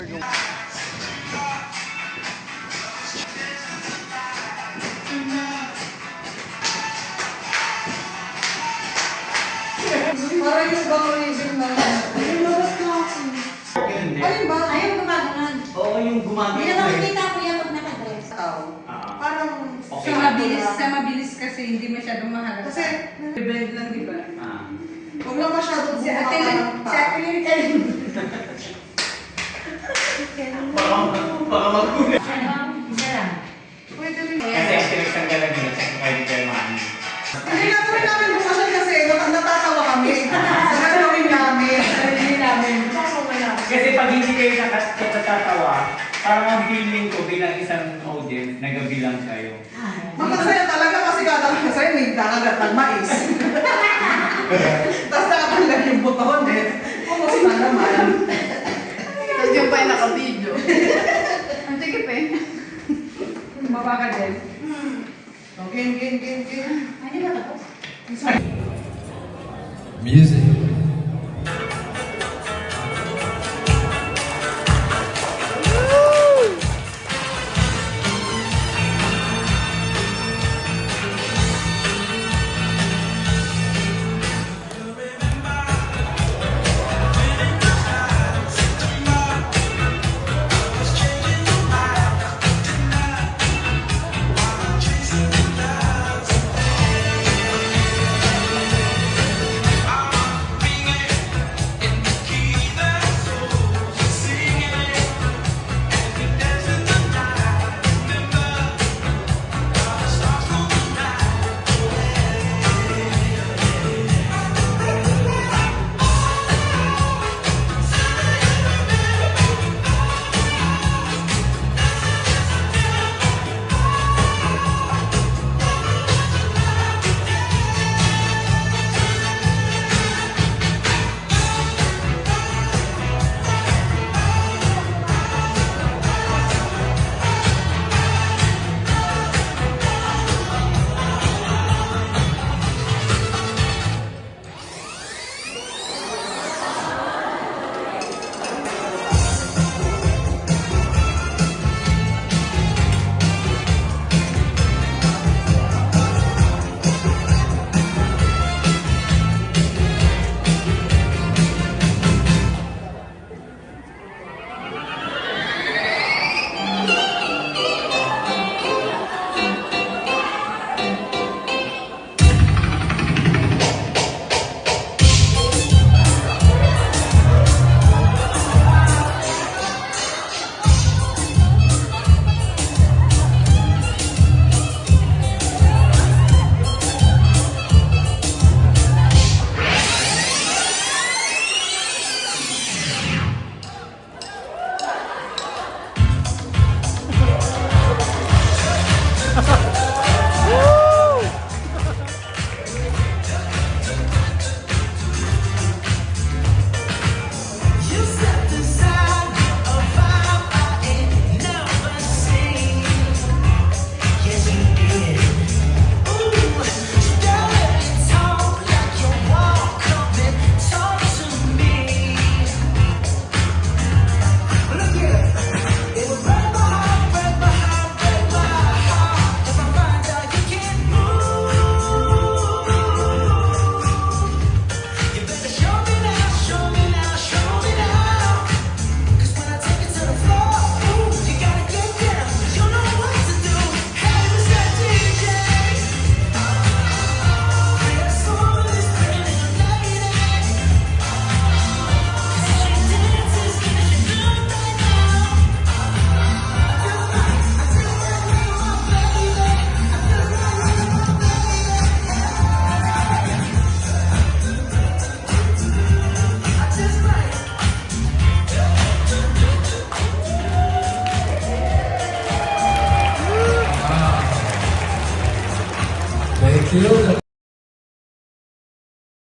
Parang yung bang reason na yung labas na ako. Alin ba? Ayaw gumaganan. Oo, yung gumagawa. Hindi na makikita ko yan pag nakadress. Parang Okay. Sa mabilis kasi hindi masyadong mahalata. kasi Blend lang, di ba? huwag lang masyadong Si Ate Lynn, Baka magkunan. Isa lang. Pwede rin. Kasi ang pinagtanggalan nila, check mo kayo kayo maano. Hindi na po rin namin bukasan kasi natatawa kami. Sa gagawin namin. Hindi namin. Kasi pag hindi kayo nakatatawa, parang ang feeling ko bilang isang audience, nagabilang kayo. Masaya talaga kasi katalang sa'yo may nakagat ng mais. Tapos nakatalag yung buton eh. Kumusta na naman. Tapos yung pa yung naka-video. Ang sige pa eh. Baba ka din. Game. Ano ba tapos? Music.